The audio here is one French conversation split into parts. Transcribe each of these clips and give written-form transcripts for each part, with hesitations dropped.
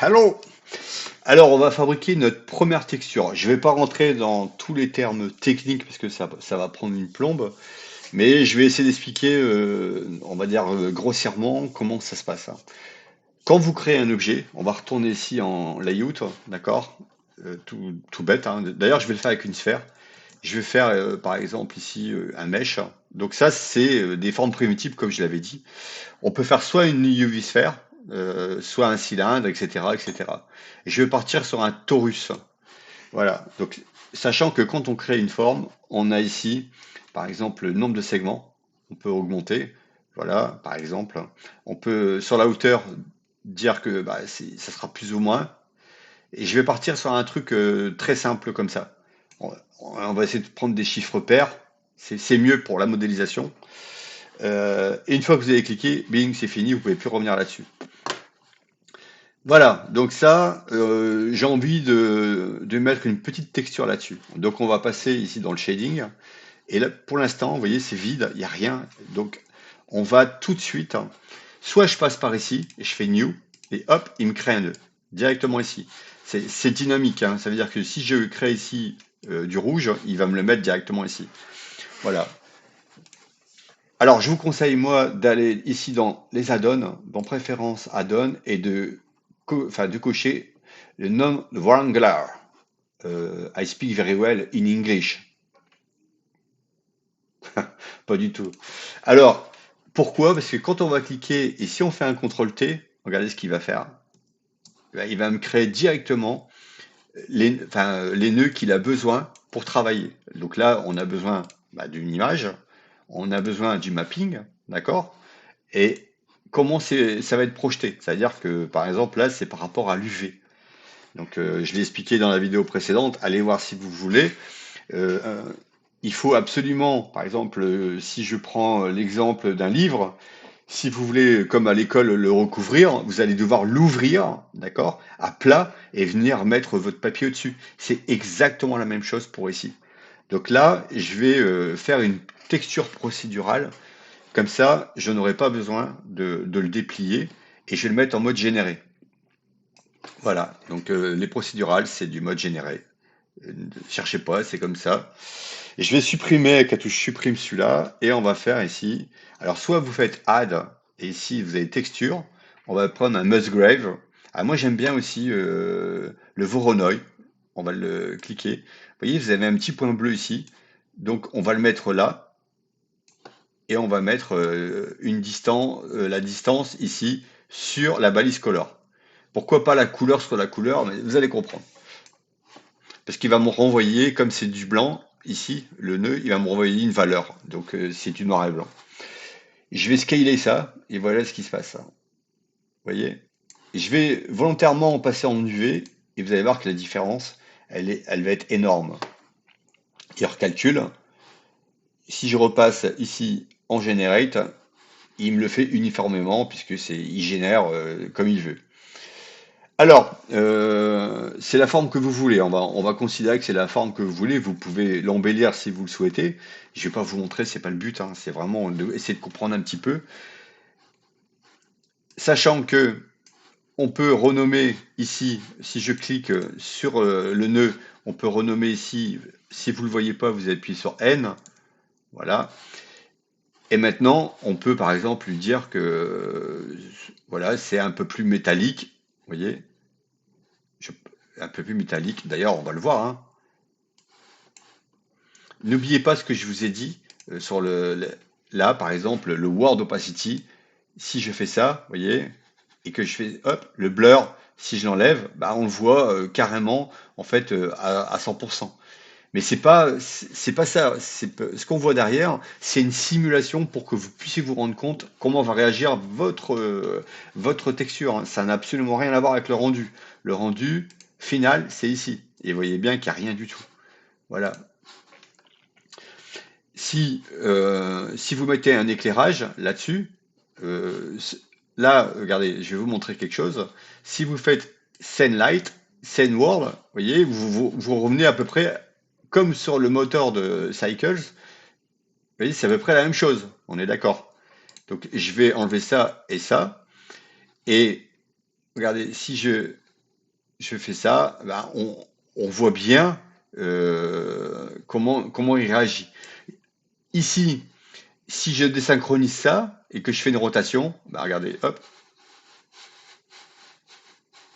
Hello! Alors, on va fabriquer notre première texture. Je ne vais pas rentrer dans tous les termes techniques parce que ça va prendre une plombe, mais je vais essayer d'expliquer, on va dire grossièrement, comment ça se passe, hein. Quand vous créez un objet, on va retourner ici en layout, d'accord? Tout bête, hein. D'ailleurs, je vais le faire avec une sphère. Je vais faire, par exemple, ici, un mesh. Donc ça, c'est des formes primitives, comme je l'avais dit. On peut faire soit une UV sphère, soit un cylindre, etc., etc. Et cetera. Et je vais partir sur un torus. Voilà. Donc, sachant que quand on crée une forme, on a ici, par exemple, le nombre de segments. On peut augmenter. Voilà, par exemple. On peut, sur la hauteur, dire que bah, ça sera plus ou moins. Et je vais partir sur un truc très simple comme ça. On va essayer de prendre des chiffres pairs. C'est mieux pour la modélisation. Et une fois que vous avez cliqué, bing, c'est fini, vous pouvez plus revenir là-dessus. Voilà, donc ça, j'ai envie de mettre une petite texture là-dessus. Donc on va passer ici dans le shading. Et là, pour l'instant, vous voyez, c'est vide, il n'y a rien. Donc on va tout de suite, hein, soit je passe par ici, et je fais New, et hop, il me crée un nœud, directement ici. C'est dynamique, hein, ça veut dire que si je crée ici du rouge, il va me le mettre directement ici. Voilà. Alors, je vous conseille, moi, d'aller ici dans les add-ons, dans Préférences add-ons, et de cocher le non-wrangler. I speak very well in English. Pas du tout. Alors, pourquoi? Parce que quand on va cliquer, et si on fait un CTRL-T, regardez ce qu'il va faire. Il va me créer directement les nœuds qu'il a besoin pour travailler. Donc là, on a besoin bah, d'une image, on a besoin du mapping, d'accord? Et comment ça va être projeté? C'est-à-dire que, par exemple, là, c'est par rapport à l'UV. Donc, je l'ai expliqué dans la vidéo précédente. Allez voir si vous voulez. Euh, il faut absolument, par exemple, si je prends l'exemple d'un livre, si vous voulez, comme à l'école, le recouvrir, vous allez devoir l'ouvrir, d'accord, à plat et venir mettre votre papier au-dessus. C'est exactement la même chose pour ici. Donc là, je vais faire une texture procédurale comme ça, je n'aurai pas besoin de le déplier et je vais le mettre en mode généré. Voilà, donc les procédurales, c'est du mode généré. Ne cherchez pas, c'est comme ça. Et je vais supprimer avec la touche supprime celui-là et on va faire ici. Alors, soit vous faites add et ici vous avez texture. On va prendre un Musgrave. Ah, moi j'aime bien aussi le Voronoi. On va le cliquer. Vous voyez, vous avez un petit point bleu ici. Donc on va le mettre là. Et on va mettre la distance ici sur la balise color. Pourquoi pas la couleur sur la couleur, mais vous allez comprendre. Parce qu'il va me renvoyer, comme c'est du blanc, ici, le nœud, il va me renvoyer une valeur. Donc c'est du noir et blanc. Je vais scaler ça, et voilà ce qui se passe. Vous voyez? Je vais volontairement passer en UV, et vous allez voir que la différence, elle va être énorme. Il recalcule. Si je repasse ici en Generate, il me le fait uniformément puisque il génère comme il veut. Alors, c'est la forme que vous voulez. On va considérer que c'est la forme que vous voulez. Vous pouvez l'embellir si vous le souhaitez. Je vais pas vous montrer, c'est pas le but, hein. C'est vraiment essayer de comprendre un petit peu. Sachant que on peut renommer ici, si je clique sur le nœud, on peut renommer ici, si vous ne le voyez pas, vous appuyez sur N. Voilà. Et maintenant, on peut par exemple lui dire que voilà, c'est un peu plus métallique. Vous voyez, Je- un peu plus métallique. D'ailleurs, on va le voir, hein. N'oubliez pas ce que je vous ai dit sur là, par exemple, le Word Opacity. Si je fais ça, vous voyez, et que je fais hop, le blur, si je l'enlève, bah, on le voit carrément en fait à 100%. Mais c'est pas ça. Ce qu'on voit derrière, c'est une simulation pour que vous puissiez vous rendre compte comment va réagir votre texture, hein. Ça n'a absolument rien à voir avec le rendu. Le rendu final, c'est ici. Et vous voyez bien qu'il n'y a rien du tout. Voilà. Si vous mettez un éclairage là-dessus, euh, là, regardez, je vais vous montrer quelque chose. Si vous faites Scene Light, Scene World, vous voyez, vous revenez à peu près comme sur le moteur de Cycles. Vous voyez, c'est à peu près la même chose. On est d'accord. Donc, je vais enlever ça et ça. Et regardez, si je je fais ça, ben, on voit bien comment il réagit. Ici, si je désynchronise ça et que je fais une rotation, ben, regardez, hop,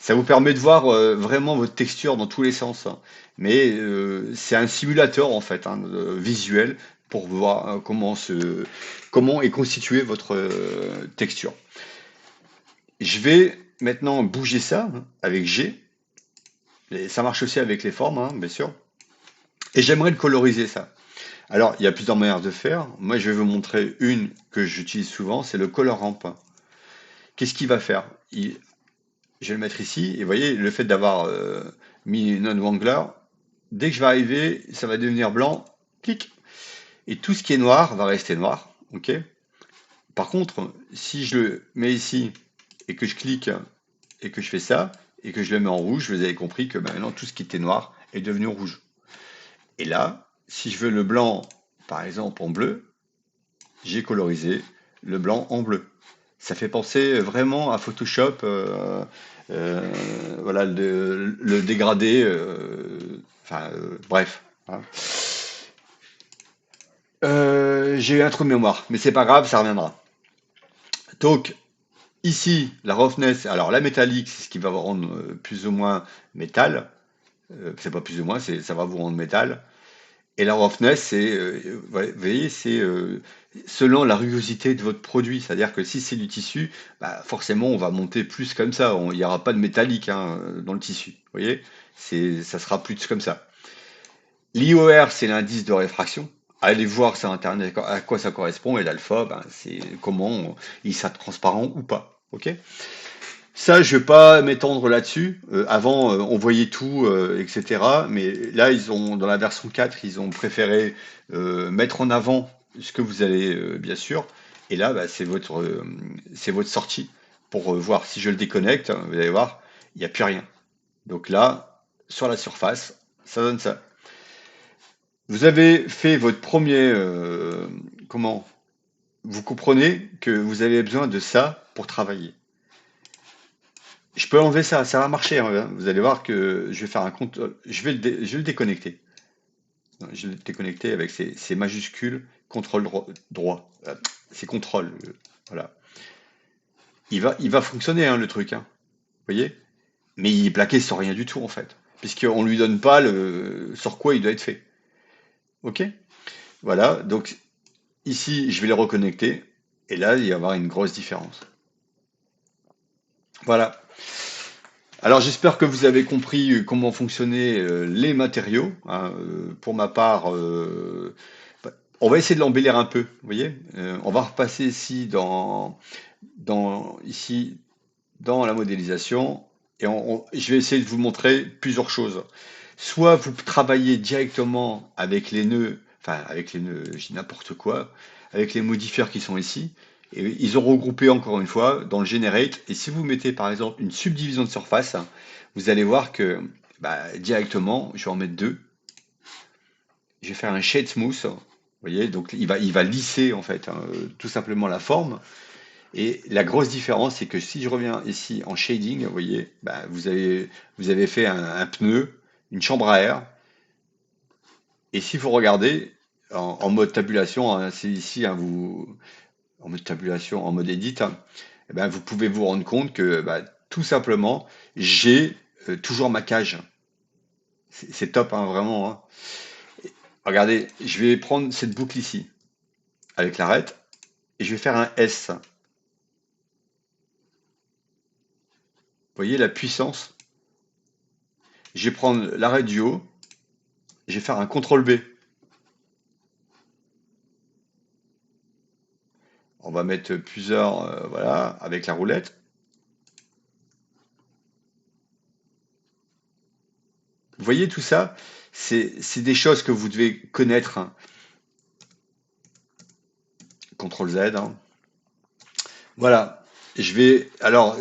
ça vous permet de voir vraiment votre texture dans tous les sens, hein. Mais c'est un simulateur en fait, hein, visuel pour voir comment est constituée votre texture. Je vais maintenant bouger ça hein, avec G. Et ça marche aussi avec les formes, hein, bien sûr. Et j'aimerais le coloriser ça. Alors, il y a plusieurs manières de faire. Moi, je vais vous montrer une que j'utilise souvent, c'est le color ramp. Qu'est-ce qu'il va faire? Je vais le mettre ici, et vous voyez, le fait d'avoir mis non-wangler, dès que je vais arriver, ça va devenir blanc, clic, et tout ce qui est noir va rester noir, ok? Par contre, si je le mets ici, et que je clique, et que je fais ça, et que je le mets en rouge, vous avez compris que maintenant tout ce qui était noir est devenu rouge. Et là, si je veux le blanc, par exemple en bleu, j'ai colorisé le blanc en bleu. Ça fait penser vraiment à Photoshop, euh, voilà, le dégradé, bref, hein. J'ai eu un trou de mémoire, mais c'est pas grave, ça reviendra. Donc, ici, la roughness, alors la métallique, c'est ce qui va vous rendre plus ou moins métal. C'est pas plus ou moins, ça va vous rendre métal. Et la roughness, c'est, ouais, vous voyez, c'est selon la rugosité de votre produit. C'est-à-dire que si c'est du tissu, bah, forcément, on va monter plus comme ça. Il n'y aura pas de métallique hein, dans le tissu. Vous voyez, ça sera plus comme ça. L'IOR, c'est l'indice de réfraction. Allez voir sur Internet à quoi ça correspond. Et l'alpha, ben, c'est comment il sera transparent ou pas. Ok? Ça, je vais pas m'étendre là-dessus. Avant, on voyait tout, etc. Mais là, dans la version 4, ils ont préféré mettre en avant ce que vous allez, bien sûr. Et là, bah, c'est votre sortie pour voir si je le déconnecte. Vous allez voir, il n'y a plus rien. Donc là, sur la surface, ça donne ça. Vous avez fait votre premier, comment? Vous comprenez que vous avez besoin de ça pour travailler. Je peux enlever ça, ça va marcher, hein. Vous allez voir que je vais faire un compte. Je vais le déconnecter. Je vais le déconnecter avec ces majuscules, contrôle droit. C'est contrôle. Voilà. Il va fonctionner, hein, le truc, hein. Vous voyez? Mais il est plaqué sur rien du tout, en fait. Puisqu'on lui donne pas sur quoi il doit être fait. OK? Voilà. Donc, ici, je vais le reconnecter. Et là, il va y avoir une grosse différence. Voilà. Alors j'espère que vous avez compris comment fonctionnaient les matériaux, hein. Pour ma part, bah, on va essayer de l'embellir un peu, vous voyez. On va repasser ici ici dans la modélisation et je vais essayer de vous montrer plusieurs choses. Soit vous travaillez directement avec les nœuds, enfin avec les nœuds, je dis n'importe quoi, avec les modifieurs qui sont ici, et ils ont regroupé encore une fois dans le generate. Et si vous mettez par exemple une subdivision de surface, vous allez voir que bah, directement, je vais en mettre deux. Je vais faire un shade smooth, vous voyez, donc il va lisser en fait hein, tout simplement la forme. Et la grosse différence, c'est que si je reviens ici en shading, vous voyez, bah, vous avez fait un pneu, une chambre à air. Et si vous regardez en mode tabulation, hein, c'est ici, hein, en mode tabulation, en mode edit, hein, eh ben, vous pouvez vous rendre compte que bah, tout simplement, j'ai toujours ma cage. C'est top, hein, vraiment, hein. Regardez, je vais prendre cette boucle ici, avec l'arête, et je vais faire un S. Vous voyez la puissance? Je vais prendre l'arrêt du haut, je vais faire un CTRL B. On va mettre plusieurs, voilà, avec la roulette. Vous voyez tout ça? C'est des choses que vous devez connaître, hein. CTRL Z, hein. Voilà. Alors,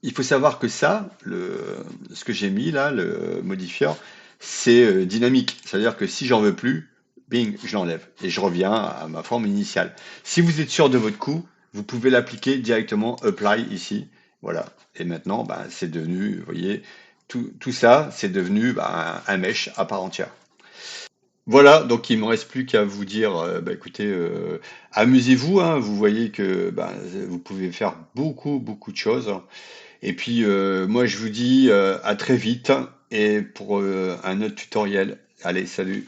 il faut savoir que ça, ce que j'ai mis là, le modifieur, c'est dynamique. C'est-à-dire que si j'en veux plus, bing, je l'enlève et je reviens à ma forme initiale. Si vous êtes sûr de votre coup, vous pouvez l'appliquer directement apply ici. Voilà. Et maintenant, bah, c'est devenu, vous voyez, tout ça, c'est devenu bah, un mesh à part entière. Voilà, donc il me reste plus qu'à vous dire, bah, écoutez, amusez-vous, hein, vous voyez que bah, vous pouvez faire beaucoup de choses. Et puis moi je vous dis à très vite et pour un autre tutoriel. Allez, salut.